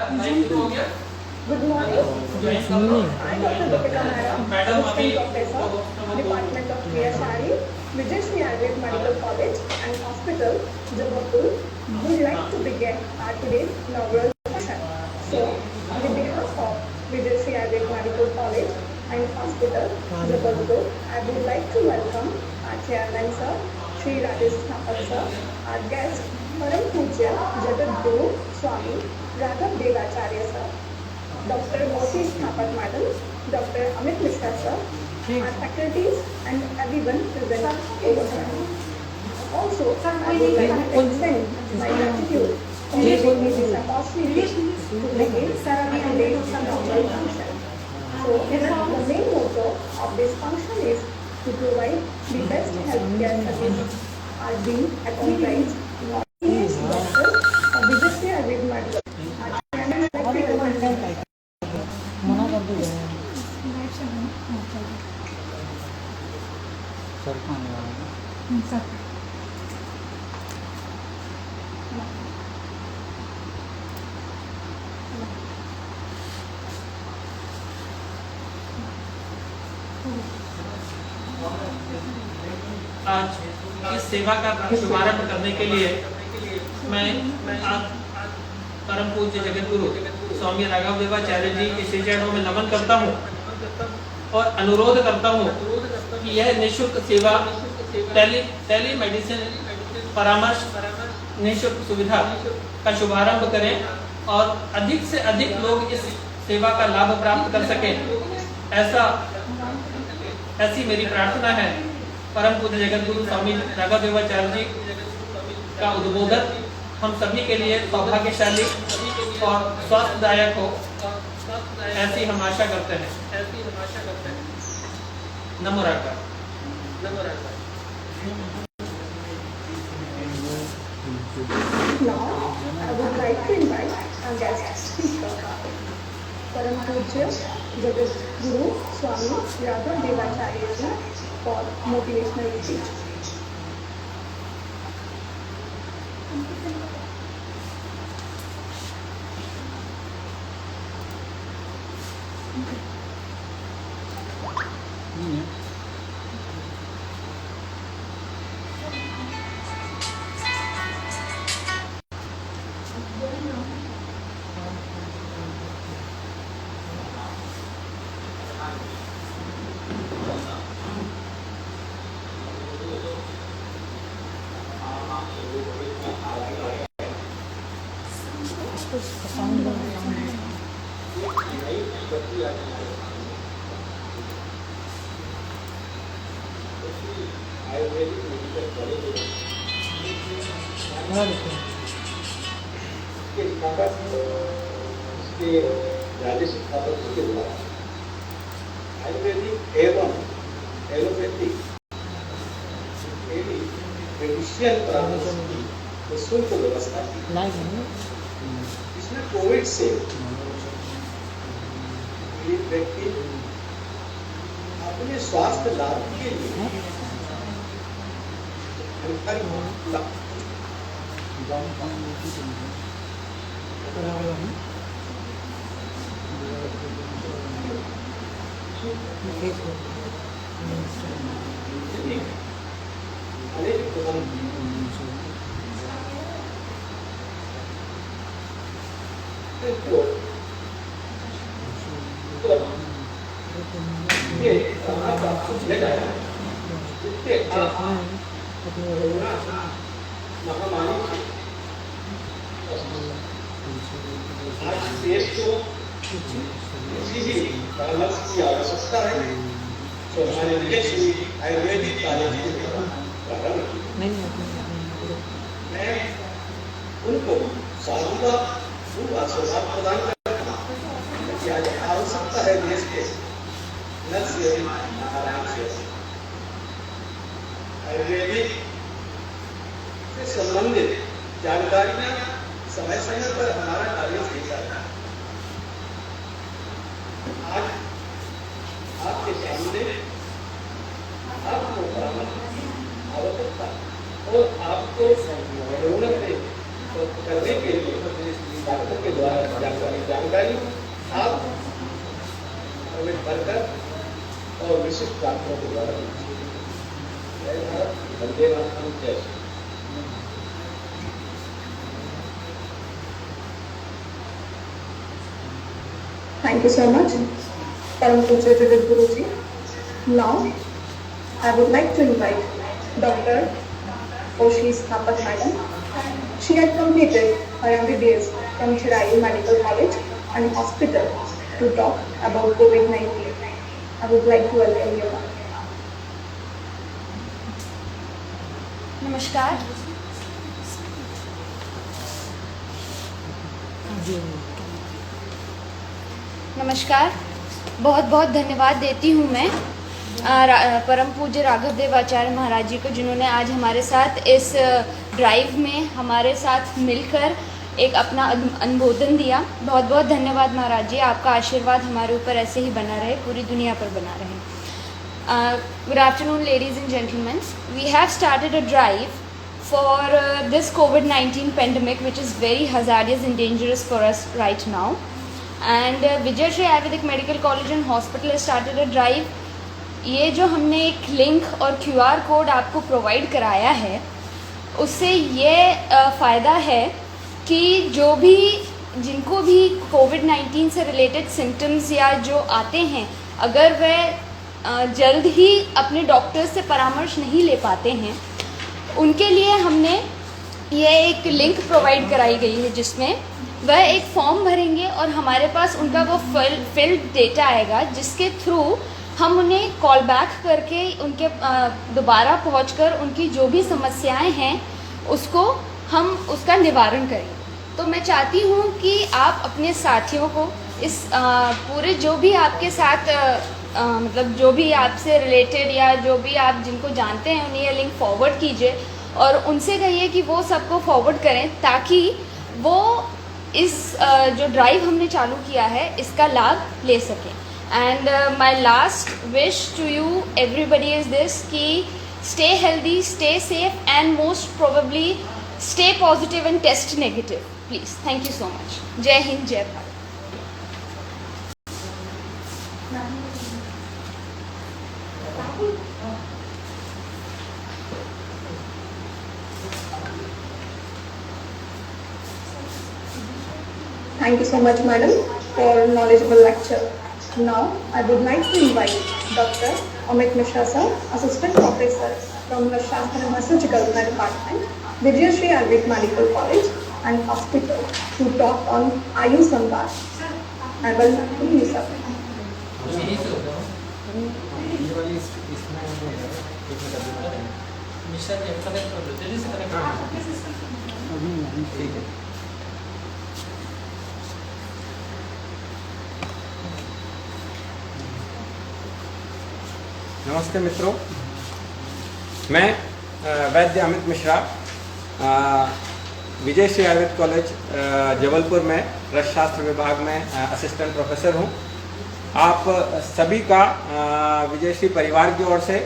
Good morning. I'm Dr. Deepika Mehra, Assistant Professor, Department of PSRE, Vijayashree Ayurvedic Medical College and Hospital, Jabalpur. Would like to begin our today's inaugural session. So, on behalf of Vijayashree Ayurvedic Medical College and Hospital, Jabalpur, I would like to welcome our Chairman Sir, Shri Rajesh Thakur Sir, our guest, Param Pujya Jagat Guru Swami Raghav Devacharya Sir, Dr. Moti Thapat Madam, Dr. Amit Mishra Sir, our faculties and everyone present over here. Also, I would like to extend my gratitude for giving me this opportunity to begin today's inaugural function. So, the main motto of this function is to provide the best healthcare services are being accomplished by experienced doctors of Vijayashree Ayurvedic Medical. Our chairman secretary मना कर दो sir खाने वाला आज इस सेवा का शुभारंभ करने के लिए मैं आज परम पूज्य जगत गुरु स्वामी राघव देवाचार्य जी के श्री चरणों में नमन करता हूँ और अनुरोध करता हूँ कि यह निःशुल्क सेवा टेली मेडिसिन परामर्श निःशुल्क सुविधा का शुभारंभ करें और अधिक से अधिक लोग इस सेवा का लाभ प्राप्त कर सकें, ऐसी मेरी प्रार्थना है। परम पूज्य जगत गुरु स्वामी राघव देवाचार्य जी का उद्बोधन हम सभी के लिए सौभाग्यशाली और स्वास्थ्यदायक हो, ऐसी हम आशा करते हैं। नमो Raghav. Now, I would like to invite our guest speaker, Param Pujya Jagat Guru Swami Raghav Devacharya Ji for motivational speech. Rajesh Thakur ji के द्वारा आयुर्वेदिक एवं एलोपैथिक मेडिसिन परामर्श की निःशुल्क व्यवस्था की। इसमें कोविड से पीड़ित व्यक्ति अपने स्वास्थ्य लाभ के लिए महामारी आज देश को किसी भी परामर्श की आवश्यकता है तो हमारे विजयश्री आयुर्वेदिक कॉलेज के प्रारंभ मैं उनको साधुता आशीर्वाद प्रदान करता हूँ कि आज आवश्यकता है देश के नर से नारायण से आयुर्वेदिक से संबंधित जानकारियां समय समय पर हमारा कार्य देता है। आज आपके सामने आपको आवश्यकता और आपको करने के लिए डॉक्टर के द्वारा जानकारी आप अमित भरकर और विशिष्ट छात्रों के द्वारा दी। जय भारत, वंदे मातरम, जय Shri. Thank you so much, Param Pujya Jagadguru ji. Now, I would like to invite Dr. Oshi Sthapat Madam. She had completed her MBBS from Chirayu Medical College and Hospital to talk about COVID-19. I would like to welcome you. नमस्कार। नमस्कार, बहुत बहुत धन्यवाद देती हूँ मैं परम पूज्य राघव देव आचार्य महाराज जी को, जिन्होंने आज हमारे साथ इस ड्राइव में हमारे साथ मिलकर एक अपना अनुमोदन दिया। बहुत बहुत धन्यवाद महाराज जी, आपका आशीर्वाद हमारे ऊपर ऐसे ही बना रहे, पूरी दुनिया पर बना रहे। Good afternoon ladies and gentlemen, we have started a drive for this COVID-19 pandemic, which is very hazardous and dangerous for us right now. And Vijay Shree Ayurvedic Medical College and Hospital has started a drive. ये जो हमने एक link और QR code आपको provide कराया है, उससे ये फ़ायदा है कि जो भी जिनको भी COVID-19 से रिलेटेड सिम्टम्स या जो आते हैं, अगर वह जल्द ही अपने डॉक्टर से परामर्श नहीं ले पाते हैं, उनके लिए हमने ये एक लिंक प्रोवाइड कराई गई है, जिसमें वह एक फॉर्म भरेंगे और हमारे पास उनका वो फिल्ड डेटा आएगा, जिसके थ्रू हम उन्हें कॉल बैक करके उनके दोबारा पहुंचकर उनकी जो भी समस्याएं हैं उसको हम उसका निवारण करें। तो मैं चाहती हूँ कि आप अपने साथियों को इस पूरे जो भी आपके साथ मतलब जो भी आपसे रिलेटेड या जो भी आप जिनको जानते हैं उन्हें ये लिंक फॉरवर्ड कीजिए और उनसे कहिए कि वो सबको फॉरवर्ड करें, ताकि वो इस जो ड्राइव हमने चालू किया है इसका लाभ ले सकें। And my last wish to you everybody is this कि stay healthy, stay safe and most probably stay positive and test negative please. Thank you so much. Jai Hind, जय Bharat. Thank you so much, madam, for knowledgeable lecture. Now, I would like to invite Dr. Amit Mishra sir, Assistant Professor from the Shastra Surgical Department, Vijay Shree Ayurvedic Medical College and Hospital, to talk on Ayush Samvad. I will welcome you, sir. नमस्ते मित्रों, मैं वैद्य अमित मिश्रा विजय Shri Ayurveda college Jabalpur में रसशास्त्र विभाग में assistant professor हूं। आप सभी का विजय श्री परिवार की ओर से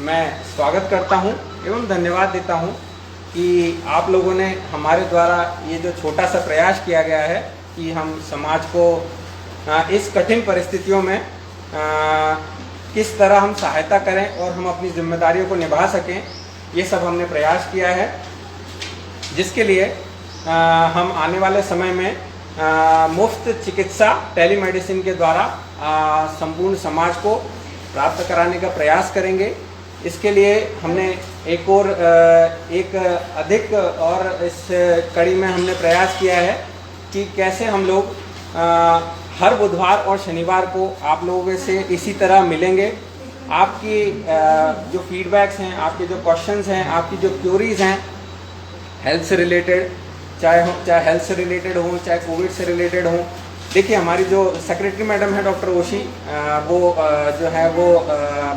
मैं स्वागत करता हूं एवं धन्यवाद देता हूं कि आप लोगों ने हमारे द्वारा ये जो छोटा सा प्रयास किया गया है कि हम समाज को इस कठिन परिस्थितियों में किस तरह हम सहायता करें और हम अपनी जिम्मेदारियों को निभा सकें, ये सब हमने प्रयास किया है, जिसके लिए हम आने वाले समय में मुफ्त चिकित्सा टेलीमेडिसिन के द्वारा संपूर्ण समाज को प्राप्त कराने का प्रयास करेंगे। इसके लिए हमने एक अधिक और इस कड़ी में हमने प्रयास किया है कि कैसे हम लोग हर बुधवार और शनिवार को आप लोगों से इसी तरह मिलेंगे। आपकी जो फीडबैक्स हैं, आपके जो क्वेश्चंस हैं, आपकी जो क्यूरीज हैं हेल्थ से रिलेटेड, चाहे हेल्थ से रिलेटेड हो, चाहे कोविड से रिलेटेड हो। देखिए, हमारी जो सेक्रेटरी मैडम है डॉक्टर ओशी, वो जो है वो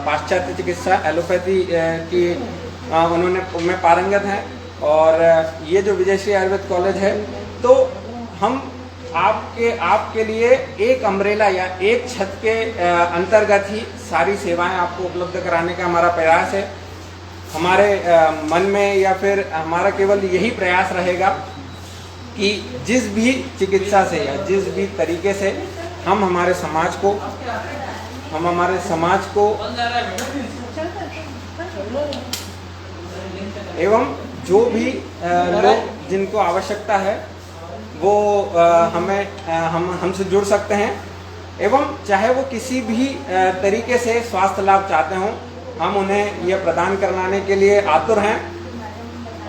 पाश्चात्य चिकित्सा एलोपैथी की उनमें पारंगत हैं, और ये जो विजय श्री आयुर्वेद कॉलेज है, तो हम आपके लिए एक अम्ब्रेला या एक छत के अंतर्गत ही सारी सेवाएं आपको उपलब्ध कराने का हमारा प्रयास है। हमारे मन में या फिर हमारा केवल यही प्रयास रहेगा कि जिस भी चिकित्सा से या जिस भी तरीके से हम हमारे समाज को एवं जो भी लोग जिनको आवश्यकता है वो हमसे जुड़ सकते हैं, एवं चाहे वो किसी भी तरीके से स्वास्थ्य लाभ चाहते हों, हम उन्हें यह प्रदान कराने के लिए आतुर हैं।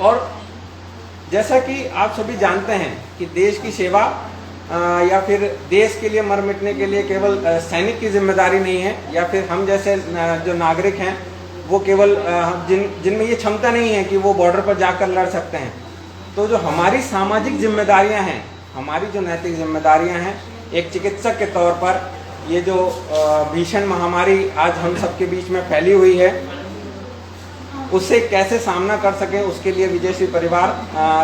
और जैसा कि आप सभी जानते हैं कि देश की सेवा या फिर देश के लिए मर मिटने के लिए केवल सैनिक की जिम्मेदारी नहीं है, या फिर हम जैसे जो नागरिक हैं वो केवल जिनमें ये क्षमता नहीं है कि वो बॉर्डर पर जाकर लड़ सकते हैं। तो जो हमारी सामाजिक जिम्मेदारियां हैं, हमारी जो नैतिक जिम्मेदारियां हैं, एक चिकित्सक के तौर पर ये जो भीषण महामारी आज हम सबके बीच में फैली हुई है, उससे कैसे सामना कर सकें, उसके लिए विजयश्री परिवार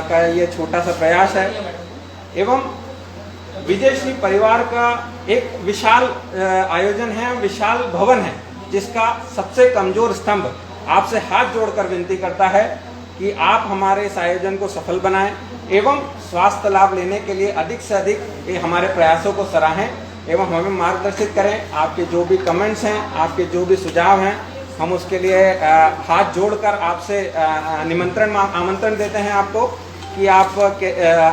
का ये छोटा सा प्रयास है। एवं विजयश्री परिवार का एक विशाल आयोजन है, विशाल भवन है, जिसका सबसे कमजोर स्तंभ आपसे हाथ जोड़कर विनती करता है कि आप हमारे इस आयोजन को सफल बनाएं एवं स्वास्थ्य लाभ लेने के लिए अधिक से अधिक हमारे प्रयासों को सराहें एवं हमें मार्गदर्शित करें। आपके जो भी कमेंट्स हैं, आपके जो भी सुझाव हैं, हम उसके लिए हाथ जोड़कर आपसे आमंत्रण देते हैं आपको कि आप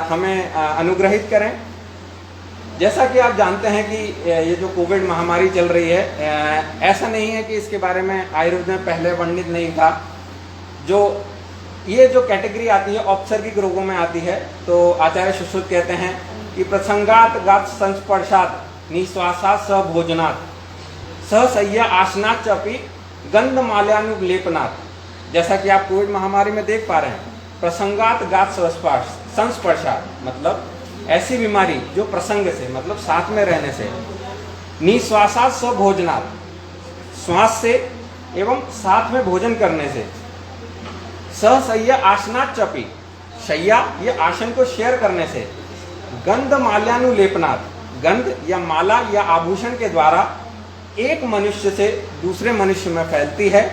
हमें अनुग्रहित करें। जैसा कि आप जानते हैं कि ये जो कोविड महामारी चल रही है, ऐसा नहीं है कि इसके बारे में आयुर्वेद में पहले वर्णित नहीं था। ये जो कैटेगरी आती है औपसर्गिक रोगों में आती है, तो आचार्य सुश्रुत कहते हैं कि प्रसंगात गात संस्पर्शात निश्वासात स भोजनात् सहसय्या आसनात् चपि गंध माल्यानुलेपनात्। जैसा कि आप कोविड महामारी में देख पा रहे हैं, प्रसंगात गात संस्पर्शात मतलब ऐसी बीमारी जो प्रसंग से मतलब साथ में रहने से, निश्वासात स भोजनात् श्वास से एवं साथ में भोजन करने से, सहसय्या आसनात् चपि शैया ये आसन को शेयर करने से, गंध माल्यानुलेपनात् गंध या माला या आभूषण के द्वारा एक मनुष्य से दूसरे मनुष्य में फैलती है,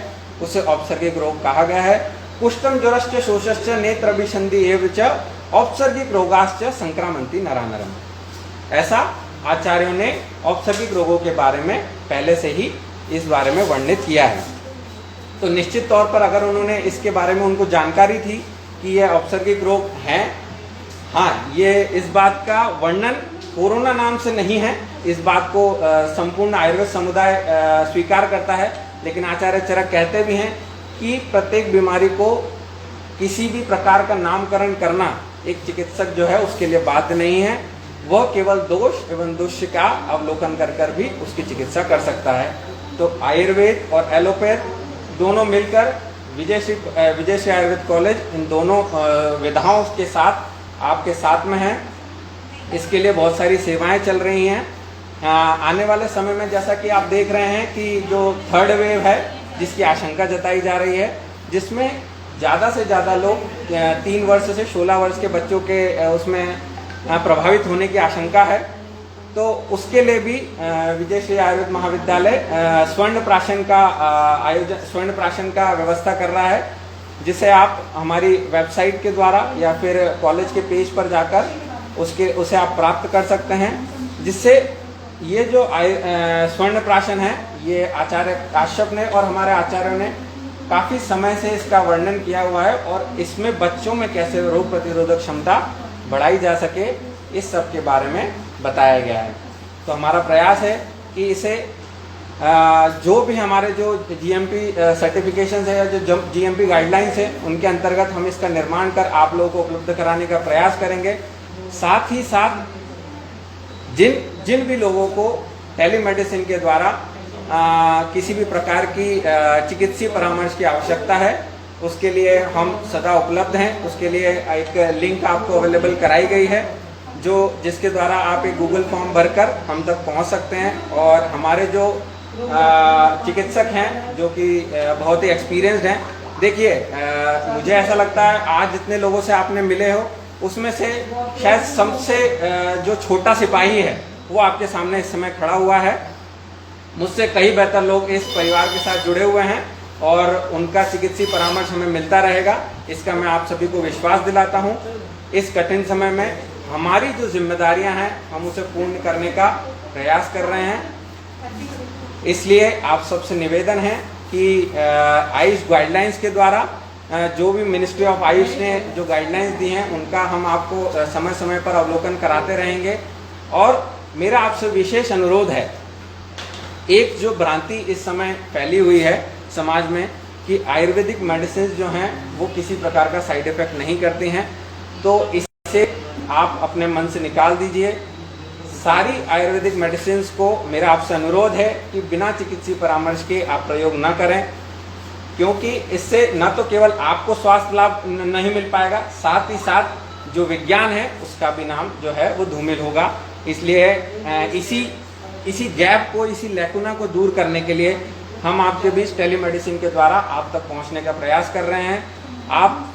उसे औपसर्गिक रोग कहा गया है। कुष्ठम ज्वरश्च शोषश्च नेत्राभिसंधि एव च औपसर्गिक रोगाश्च संक्रामंति नरानरम। ऐसा आचार्यों ने औपसर्गिक रोगों के बारे में पहले से ही इस बारे में वर्णित किया है। तो निश्चित तौर पर अगर उन्होंने इसके बारे में उनको जानकारी थी कि ये औपसर्गिक रोग हैं, हाँ, ये इस बात का वर्णन कोरोना नाम से नहीं है, इस बात को संपूर्ण आयुर्वेद समुदाय स्वीकार करता है। लेकिन आचार्य चरक कहते भी हैं कि प्रत्येक बीमारी को किसी भी प्रकार का नामकरण करना एक चिकित्सक जो है उसके लिए बाध्य नहीं है। वह केवल दोष एवं दोष का अवलोकन कर भी उसकी चिकित्सा कर सकता है। तो आयुर्वेद और एलोपैथ दोनों मिलकर विजयश्री आयुर्वेद कॉलेज इन दोनों विधाओं के साथ आपके साथ में है। इसके लिए बहुत सारी सेवाएं चल रही हैं। आने वाले समय में जैसा कि आप देख रहे हैं कि जो थर्ड वेव है जिसकी आशंका जताई जा रही है, जिसमें ज़्यादा से ज़्यादा लोग 3 वर्ष से 16 वर्ष के बच्चों के उसमें प्रभावित होने की आशंका है। तो उसके लिए भी विजयश्री आयुर्वेद महाविद्यालय स्वर्ण प्राशन का व्यवस्था कर रहा है, जिसे आप हमारी वेबसाइट के द्वारा या फिर कॉलेज के पेज पर जाकर उसे आप प्राप्त कर सकते हैं। जिससे ये जो स्वर्ण प्राशन है, ये आचार्य काश्यप ने और हमारे आचार्यों ने काफ़ी समय से इसका वर्णन किया हुआ है, और इसमें बच्चों में कैसे रोग प्रतिरोधक क्षमता बढ़ाई जा सके इस सब के बारे में बताया गया है। तो हमारा प्रयास है कि इसे जो भी हमारे जो जीएमपी सर्टिफिकेशन है या जो जीएमपी गाइडलाइंस है उनके अंतर्गत हम इसका निर्माण कर आप लोगों को उपलब्ध कराने का प्रयास करेंगे। साथ ही साथ जिन भी लोगों को टेलीमेडिसिन के द्वारा किसी भी प्रकार की चिकित्सीय परामर्श की आवश्यकता है, उसके लिए हम सदा उपलब्ध हैं। उसके लिए एक लिंक आपको अवेलेबल कराई गई है, जिसके द्वारा आप एक गूगल फॉर्म भरकर हम तक पहुंच सकते हैं। और हमारे जो चिकित्सक हैं जो कि बहुत ही एक्सपीरियंस्ड हैं, देखिए मुझे ऐसा लगता है आज जितने लोगों से आपने मिले हो उसमें से शायद सबसे जो छोटा सिपाही है वो आपके सामने इस समय खड़ा हुआ है। मुझसे कई बेहतर लोग इस परिवार के साथ जुड़े हुए हैं और उनका चिकित्सीय परामर्श हमें मिलता रहेगा, इसका मैं आप सभी को विश्वास दिलाता हूं। इस कठिन समय में हमारी जो जिम्मेदारियां हैं हम उसे पूर्ण करने का प्रयास कर रहे हैं। इसलिए आप सबसे निवेदन है कि आयुष गाइडलाइंस के द्वारा जो भी मिनिस्ट्री ऑफ आयुष ने जो गाइडलाइंस दी हैं उनका हम आपको समय समय पर अवलोकन कराते रहेंगे। और मेरा आपसे विशेष अनुरोध है, एक जो भ्रांति इस समय फैली हुई है समाज में कि आयुर्वेदिक मेडिसिन जो हैं वो किसी प्रकार का साइड इफेक्ट नहीं करती हैं, तो इससे आप अपने मन से निकाल दीजिए। सारी आयुर्वेदिक मेडिसिन को मेरा आपसे अनुरोध है कि बिना चिकित्सीय परामर्श के आप प्रयोग न करें, क्योंकि इससे न तो केवल आपको स्वास्थ्य लाभ नहीं मिल पाएगा, साथ ही साथ जो विज्ञान है उसका भी नाम जो है वो धूमिल होगा। इसलिए इसी गैप को, इसी लैकुना को दूर करने के लिए हम आपके बीच टेलीमेडिसिन के द्वारा आप तक पहुंचने का प्रयास कर रहे हैं। आप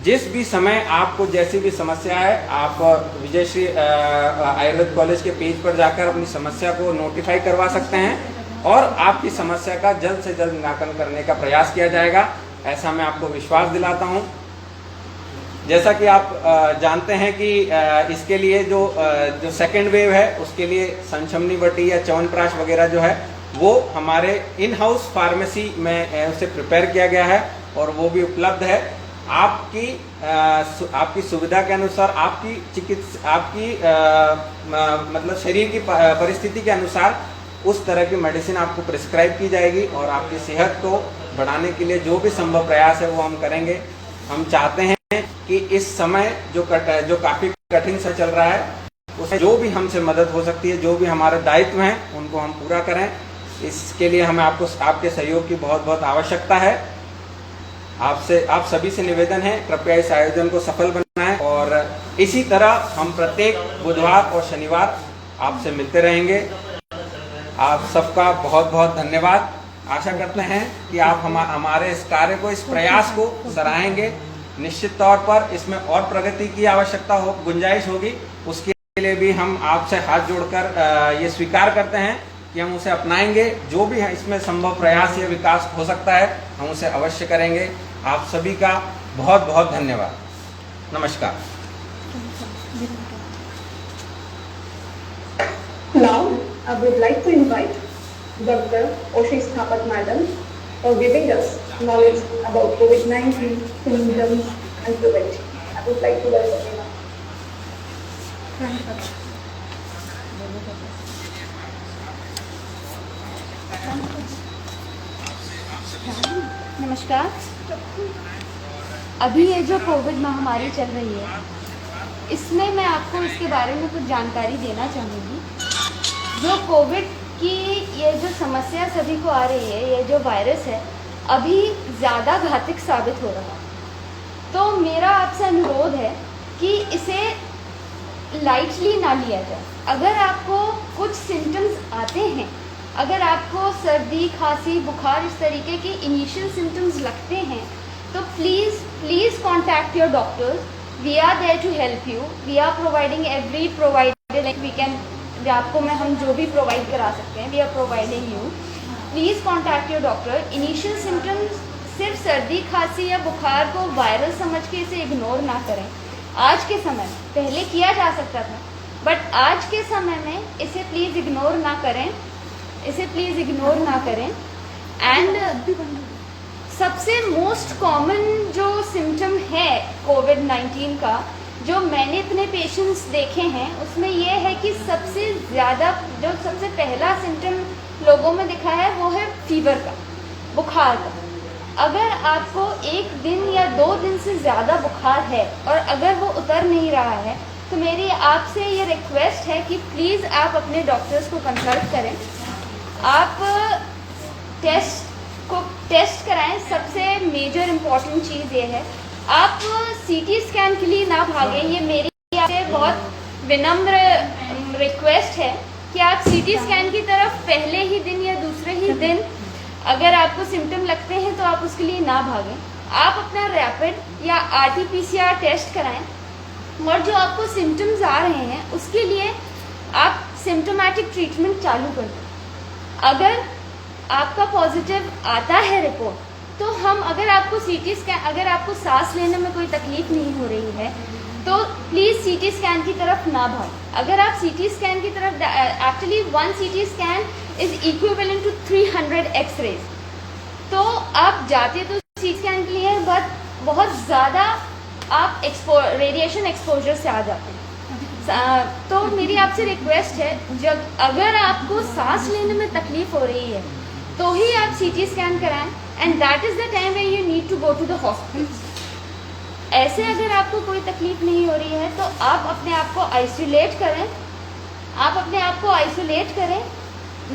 जिस भी समय आपको जैसी भी समस्या है, आप विजयश्री आयुर्वेद कॉलेज के पेज पर जाकर अपनी समस्या को नोटिफाई करवा सकते हैं और आपकी समस्या का जल्द से जल्द निराकरण करने का प्रयास किया जाएगा, ऐसा मैं आपको विश्वास दिलाता हूं। जैसा कि आप जानते हैं कि इसके लिए जो सेकेंड वेव है उसके लिए संशमनी बटी या च्यवनप्राश वगैरह जो है वो हमारे इन हाउस फार्मेसी में उसे प्रिपेयर किया गया है और वो भी उपलब्ध है। आपकी सुविधा के अनुसार, आपकी मतलब शरीर की परिस्थिति के अनुसार उस तरह की मेडिसिन आपको प्रिस्क्राइब की जाएगी और आपकी सेहत को बढ़ाने के लिए जो भी संभव प्रयास है वो हम करेंगे। हम चाहते हैं कि इस समय जो काफी कठिन से चल रहा है उसमें जो भी हमसे मदद हो सकती है, जो भी हमारे दायित्व हैं उनको हम पूरा करें। इसके लिए हमें आपके सहयोग की बहुत बहुत आवश्यकता है। आप सभी से निवेदन है, कृपया इस आयोजन को सफल बनाएं और इसी तरह हम प्रत्येक बुधवार और शनिवार आपसे मिलते रहेंगे। आप सबका बहुत बहुत धन्यवाद। आशा करते हैं कि आप हमारे इस कार्य को, इस प्रयास को सराहेंगे। निश्चित तौर पर इसमें और प्रगति की आवश्यकता गुंजाइश होगी, उसके लिए भी हम आपसे हाथ जोड़कर ये स्वीकार करते हैं कि हम उसे अपनाएंगे। जो भी है इसमें संभव प्रयास या विकास हो सकता है हम उसे अवश्य करेंगे। आप सभी का बहुत बहुत धन्यवाद। नमस्कार। Now, I would like to invite Dr. Oshis Thapat Madam for giving us knowledge about COVID-19 symptoms and prevention. I would like to welcome you. नमस्कार। अभी ये जो कोविड महामारी चल रही है, इसमें मैं आपको इसके बारे में कुछ जानकारी देना चाहूँगी। जो कोविड की ये जो समस्या सभी को आ रही है, ये जो वायरस है, अभी ज़्यादा घातक साबित हो रहा है। तो मेरा आपसे अनुरोध है कि इसे लाइटली ना लिया जाए। अगर आपको कुछ सिम्टम्स आते हैं, अगर आपको सर्दी, खांसी, बुखार इस तरीके के इनिशियल सिम्टम्स लगते हैं, तो please contact your doctors. We are there to help you. We are providing every provided like we can, आपको हम जो भी प्रोवाइड करा सकते हैं, we are providing you. Please contact your doctor. Initial symptoms सिर्फ सर्दी, खांसी या बुखार को वायरल समझ के इसे इग्नोर ना करें। आज के समय में, पहले किया जा सकता था, बट आज के समय में इसे प्लीज़ इग्नोर ना करें, एंड सबसे मोस्ट कॉमन जो सिम्टम है कोविड-19 का, जो मैंने इतने पेशेंट्स देखे हैं, उसमें ये है कि सबसे ज़्यादा जो सबसे पहला सिम्टम लोगों में दिखा है वो है फीवर का, बुखार का। अगर आपको 1 दिन या 2 दिन से ज़्यादा बुखार है और अगर वो उतर नहीं रहा है, तो मेरी आपसे ये रिक्वेस्ट है कि प्लीज़ आप अपने डॉक्टर्स को कंसल्ट करें। आप टेस्ट कराएं। सबसे मेजर इम्पॉर्टेंट चीज़ ये है, आप सीटी स्कैन के लिए ना भागें। ये मेरी आपसे बहुत विनम्र रिक्वेस्ट है कि आप सीटी स्कैन की तरफ पहले ही दिन या दूसरे ही दिन अगर आपको सिम्टम लगते हैं तो आप उसके लिए ना भागें। आप अपना रैपिड या RT-PCR टेस्ट कराएं और जो आपको सिम्टम्स आ रहे हैं उसके लिए आप सिम्टोमेटिक ट्रीटमेंट चालू कर दें। अगर आपका पॉजिटिव आता है रिपोर्ट, तो हम अगर आपको CT स्कैन, अगर आपको सांस लेने में कोई तकलीफ नहीं हो रही है, तो प्लीज़ सीटी स्कैन की तरफ ना भागें। अगर आप सीटी स्कैन की तरफ, actually 1 CT scan is equivalent to 300 x rays, तो आप जाते तो सीटी स्कैन के लिए बट बहुत ज़्यादा आप रेडिएशन एक्सपोजर से आ जाते हैं। तो मेरी आपसे रिक्वेस्ट है, जब अगर आपको सांस लेने में तकलीफ हो रही है तो ही आप सीटी स्कैन कराएं, and that is the time when you need to go to the hospital. ऐसे अगर आपको कोई तकलीफ नहीं हो रही है तो आप अपने आप को आइसोलेट करें, आप अपने आप को आइसोलेट करें।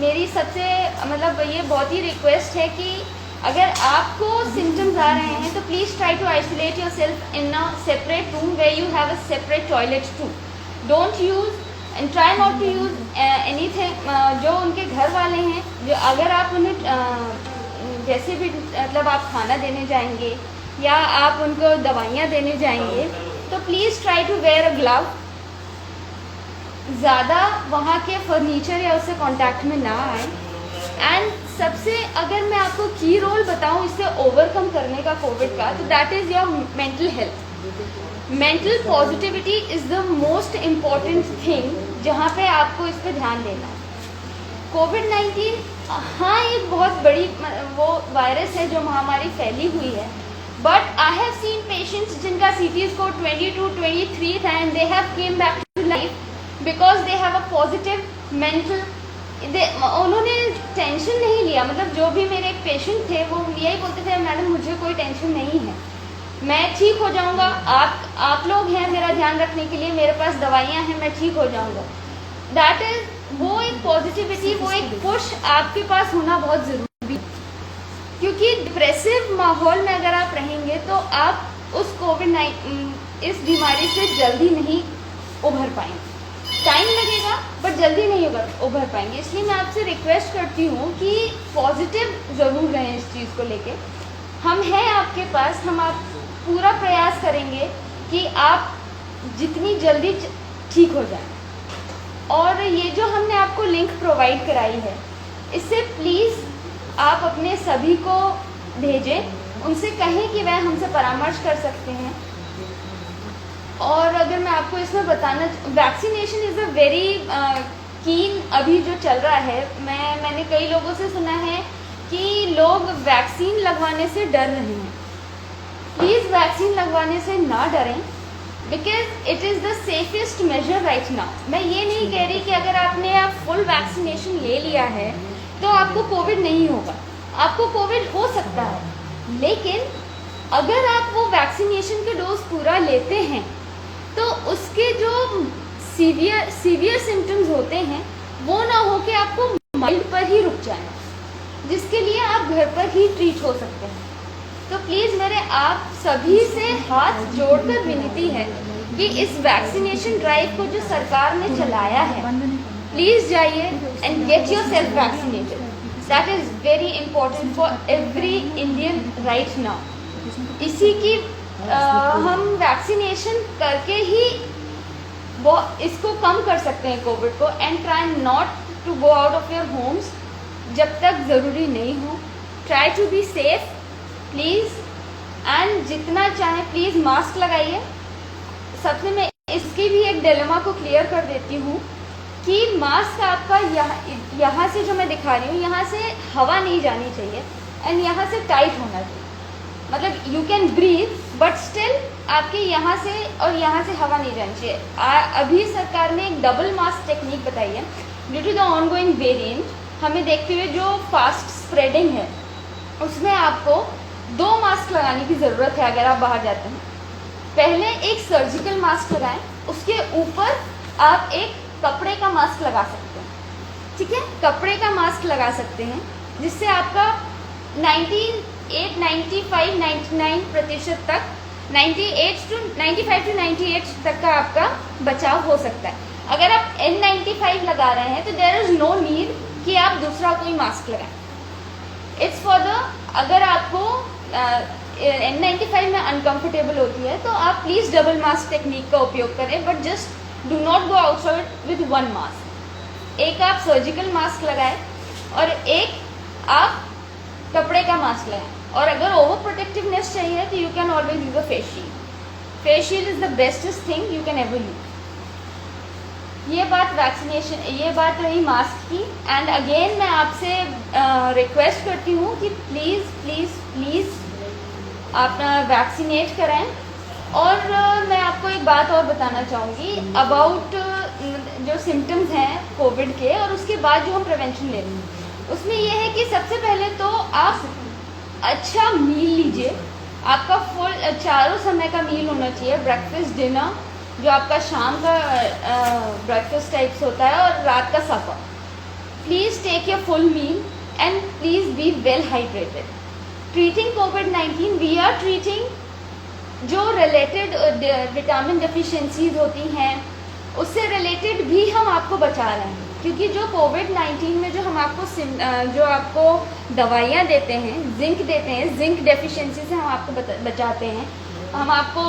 मेरी सबसे मतलब ये बहुत ही रिक्वेस्ट है कि अगर आपको सिम्टम्स आ रहे हैं तो please try to isolate yourself in a separate room where you have a separate toilet too. Don't use and try not to use anything जो उनके घर वाले हैं, जो अगर आप उन्हें जैसे भी मतलब आप खाना देने जाएंगे या आप उनको दवाइयाँ देने जाएंगे तो please try to wear a glove. ज़्यादा वहाँ के फर्नीचर या उससे कांटेक्ट में ना आए। एंड सबसे अगर मैं आपको की रोल बताऊँ इससे ओवरकम करने का कोविड का, तो that is your mental health. Mental positivity is the most important thing जहाँ पे आपको इस पर ध्यान देना है। कोविड-19 हाँ एक बहुत बड़ी वो वायरस है जो महामारी फैली हुई है, but I have seen patients जिनका CT स्कोर 22, 23 था and they have came back to life because they have a positive mental. उन्होंने टेंशन नहीं लिया, मतलब जो भी मेरे एक पेशेंट थे वो यही बोलते थे, मैडम मुझे कोई टेंशन नहीं है, मैं ठीक हो जाऊंगा, आप लोग हैं मेरा ध्यान रखने के लिए, मेरे पास दवाइयाँ हैं, मैं ठीक हो जाऊंगा। दैट इज़ वो एक पॉजिटिविटी, वो एक पुश आपके पास होना बहुत ज़रूरी है, क्योंकि डिप्रेसिव माहौल में अगर आप रहेंगे तो आप उस कोविड-19 इस बीमारी से जल्दी नहीं उभर पाएंगे। टाइम लगेगा बट जल्दी नहीं उभर पाएंगे। इसलिए मैं आपसे रिक्वेस्ट करती हूँ कि पॉजिटिव ज़रूर रहें इस चीज़ को लेके। हम हैं आपके पास, हम आप पूरा प्रयास करेंगे कि आप जितनी जल्दी ठीक हो जाएं। और ये जो हमने आपको लिंक प्रोवाइड कराई है, इससे प्लीज़ आप अपने सभी को भेजें, उनसे कहें कि वह हमसे परामर्श कर सकते हैं। और अगर मैं आपको इसमें बताना, vaccination is a very keen अभी जो चल रहा है, मैंने कई लोगों से सुना है कि लोग वैक्सीन लगवाने से डर रहे हैं। प्लीज़ वैक्सीन लगवाने से ना डरें, because it is the safest measure right now. मैं ये नहीं कह रही कि अगर आपने फुल वैक्सीनेशन ले लिया है तो आपको कोविड नहीं होगा, आपको कोविड हो सकता है, लेकिन अगर आप वो वैक्सीनेशन के डोज पूरा लेते हैं तो उसके जो सीवियर सिम्टम्स होते हैं वो ना हो कि आपको माइल्ड पर ही रुक जाए, जिसके लिए आप घर पर ही ट्रीट हो सकते हैं। तो प्लीज़ मेरे आप सभी से हाथ जोड़कर विनती है कि इस वैक्सीनेशन ड्राइव को जो सरकार ने चलाया है, प्लीज़ जाइए and get yourself vaccinated. That is very important for every Indian right now. इसी की हम वैक्सीनेशन करके ही वो इसको कम कर सकते हैं कोविड को। And try not to go out of your homes जब तक ज़रूरी नहीं हो। Try to be safe please, and जितना चाहें प्लीज़ मास्क लगाइए। सबसे मैं इसकी भी एक डिलेमा को क्लियर कर देती हूँ कि मास्क आपका यहाँ से जो मैं दिखा रही हूँ, यहाँ से हवा नहीं जानी चाहिए एंड यहाँ से टाइट होना चाहिए। मतलब you can breathe but still आपके यहाँ से और यहाँ से हवा नहीं जानी चाहिए। अभी सरकार ने एक डबल मास्क टेक्निक बताई है due to the ongoing variant. हमें देखते हुए जो फास्ट स्प्रेडिंग है उसमें आपको 2 मास्क लगाने की ज़रूरत है अगर आप बाहर जाते हैं। पहले एक सर्जिकल मास्क लगाएं, उसके ऊपर आप एक कपड़े का मास्क लगा सकते हैं, ठीक है, कपड़े का मास्क लगा सकते हैं, जिससे आपका 99% तक 95 to 98 तक का आपका बचाव हो सकता है। अगर आप N95 लगा रहे हैं तो देयर इज़ नो नीड कि आप दूसरा कोई मास्क लगाएं। इट्स फॉर द, अगर आपको N95 में अनकंफर्टेबल होती है तो आप प्लीज़ डबल मास्क टेक्निक का उपयोग करें, but just do not go outside with 1 mask. एक आप सर्जिकल मास्क लगाएं और एक आप कपड़े का मास्क लगाएं। और अगर ओवर प्रोटेक्टिवनेस चाहिए तो you can always use a face shield. Face shield is the bestest thing you can ever use. ये बात वैक्सीनेशन, ये बात रही मास्क की। एंड अगेन मैं आपसे रिक्वेस्ट करती हूँ कि प्लीज़ प्लीज़ प्लीज़ आप वैक्सीनेट कराएं। और मैं आपको एक बात और बताना चाहूँगी अबाउट जो सिम्टम्स हैं कोविड के और उसके बाद जो हम प्रिवेंशन ले रहे हैं, उसमें यह है कि सबसे पहले तो आप अच्छा मील लीजिए। आपका फुल चारों समय का मील होना चाहिए, ब्रेकफास्ट, डिनर, जो आपका शाम का ब्रेकफास्ट टाइप्स होता है, और रात का सफ़र। Please take your full meal and please be well hydrated. Treating कोविड-19 वी आर ट्रीटिंग जो रिलेटेड विटामिन डेफिशिएंसीज होती हैं, उससे रिलेटेड भी हम आपको बचा रहे हैं। क्योंकि जो कोविड-19 में जो हम आपको दवाइयाँ देते हैं, जिंक देते हैं, जिंक डेफिशिएंसी से हम आपको बचाते हैं। हम आपको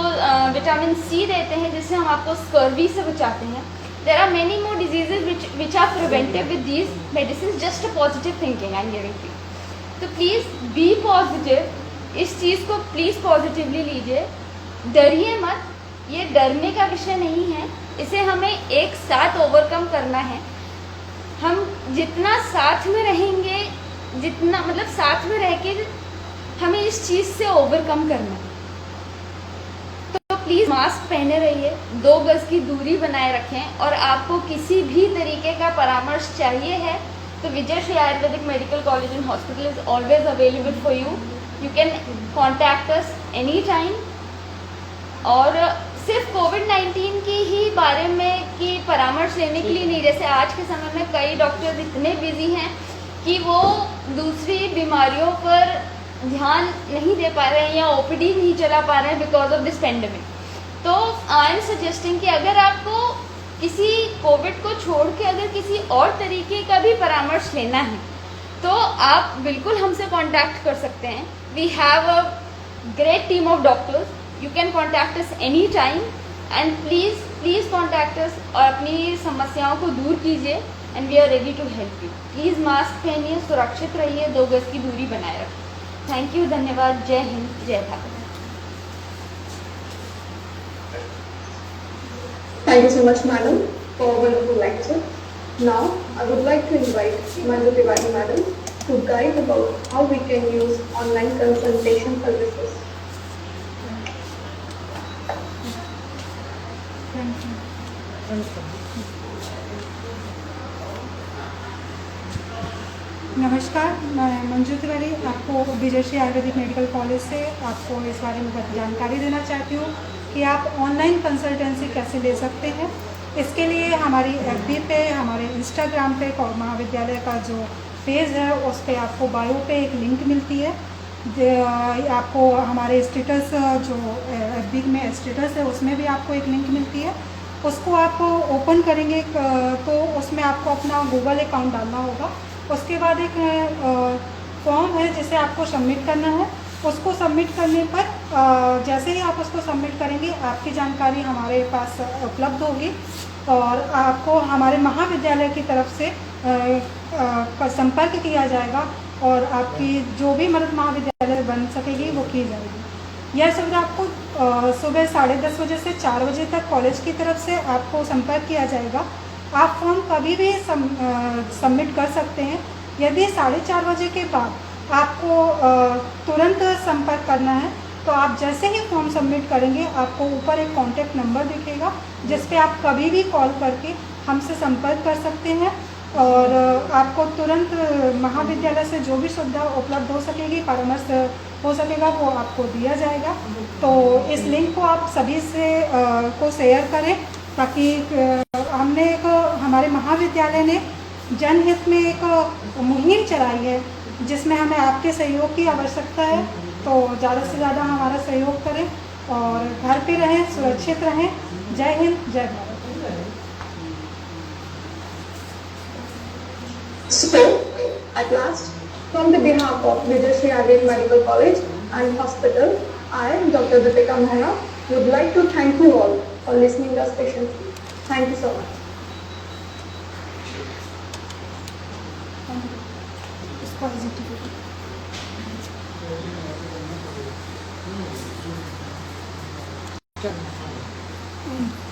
विटामिन सी देते हैं जिससे हम आपको स्कर्वी से बचाते हैं। There are many more diseases which are preventive with these medicine. Just a positive thinking I am giving you. तो प्लीज़ बी पॉजिटिव, इस चीज़ को प्लीज़ पॉजिटिवली लीजिए, डरिए मत। ये डरने का विषय नहीं है, इसे हमें एक साथ ओवरकम करना है। हम जितना साथ में रहेंगे, जितना मतलब साथ में रह के हमें इस चीज़ से ओवरकम करना है। तो प्लीज़ मास्क पहने रहिए, 2 गज की दूरी बनाए रखें। और आपको किसी भी तरीके का परामर्श चाहिए है तो Vijayshri Ayurvedic medical college and hospital is always available for you. You can contact us any time. और सिर्फ कोविड-19 की ही बारे में कि परामर्श लेने के लिए नहीं, जैसे आज के समय में कई डॉक्टर्स इतने बिजी हैं कि वो दूसरी बीमारियों पर ध्यान नहीं दे पा रहे हैं या ओपीडी नहीं चला पा रहे हैं बिकॉज ऑफ दिस पेंडेमिक। तो आई एम सजेस्टिंग कि अगर आपको किसी कोविड को छोड़ के अगर किसी और तरीके का भी परामर्श लेना है तो आप बिल्कुल हमसे कांटेक्ट कर सकते हैं। We have a great team of doctors, you can contact us any time and please contact us और अपनी समस्याओं को दूर कीजिए and we are ready to help you. Please mask पहनिए, सुरक्षित रहिए, 2 गज की दूरी बनाए रखें। थैंक यू, धन्यवाद। जय हिंद, जय Bharat. Thank you so much, madam, for a wonderful lecture. Now, I would like to invite Manju Tiwari, madam, to guide about how we can use online consultation services. नमस्कार, मैं मंजू तिवारी आपको विजयश्री आयुर्वेदिक मेडिकल कॉलेज से आपको इस बारे में जानकारी देना चाहती हूँ कि आप ऑनलाइन कंसल्टेंसी कैसे ले सकते हैं। इसके लिए हमारी FB पे, हमारे इंस्टाग्राम पे महाविद्यालय का जो पेज है उस पर आपको बायो पे एक लिंक मिलती है। आपको हमारे स्टेटस जो FB में स्टेटस है उसमें भी आपको एक लिंक मिलती है। उसको आप ओपन करेंगे तो उसमें आपको अपना गूगल अकाउंट डालना होगा। उसके बाद एक फॉर्म है जिसे आपको सबमिट करना है। उसको सबमिट करने पर जैसे ही आप उसको सबमिट करेंगे आपकी जानकारी हमारे पास उपलब्ध होगी और आपको हमारे महाविद्यालय की तरफ से संपर्क किया जाएगा और आपकी जो भी मदद महाविद्यालय बन सकेगी वो की जाएगी। यह सुविधा आपको सुबह 10:30 बजे से 4 बजे तक कॉलेज की तरफ से आपको संपर्क किया जाएगा। आप फॉर्म कभी भी सबमिट कर सकते हैं। यदि 4:30 बजे के बाद आपको तुरंत संपर्क करना है तो आप जैसे ही फॉर्म सबमिट करेंगे आपको ऊपर एक कॉन्टैक्ट नंबर दिखेगा जिस पे आप कभी भी कॉल करके हमसे संपर्क कर सकते हैं और आपको तुरंत महाविद्यालय से जो भी सुविधा उपलब्ध हो सकेगी, परामर्श हो सकेगा, वो आपको दिया जाएगा। तो इस लिंक को आप सभी से को शेयर करें ताकि हमने हमारे महाविद्यालय ने जनहित में एक मुहिम चलाई है जिसमें हमें आपके सहयोग की आवश्यकता है। तो ज़्यादा से ज़्यादा हमारा सहयोग करें और घर पे रहें, सुरक्षित रहें। जय हिंद, जय Bharat. So, at last, from the behalf of Vijayashri Ayurvedic Medical College and Hospital, I, Dr. Deepika Mohana, would like to thank you all for listening to us patiently. Thank you so much.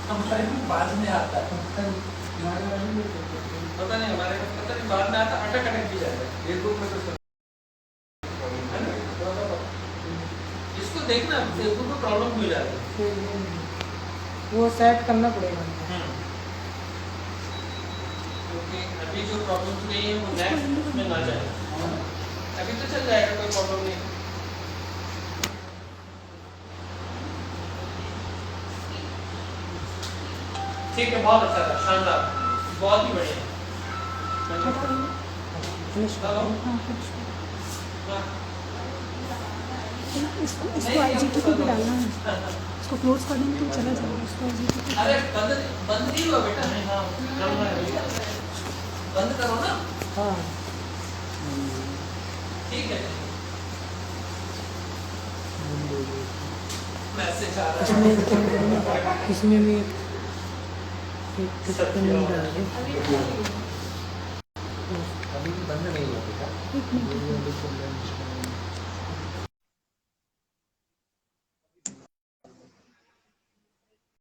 हमारे में बाद में आता है, पता नहीं हमारे में पता नहीं बाद में आता, अटक भी जाता है। फेसबुक में तो है ना? इसको देखना, फेसबुक में प्रॉब्लम हो जाती है। वो सेट करना पड़ेगा। क्योंकि अभी जो प्रॉब्लम नहीं है वो नेक्स्ट में ना जाए, अभी तो चल जाएगा, कोई प्रॉब्लम नहीं। ठीक है, बहुत अच्छा था, शानदार, बहुत ही बढ़िया। इसको IGT को भी डालना है, इसको क्लोज कर देंगे तो चला जाएगा। इसको IGT को अरे बंद नहीं हुआ बेटा, बंद करो ना। हाँ ठीक है, मैसेज आ रहा है। इसमें भी एक नहीं डाल दे। अभी बंद नहीं हुआ बेटा।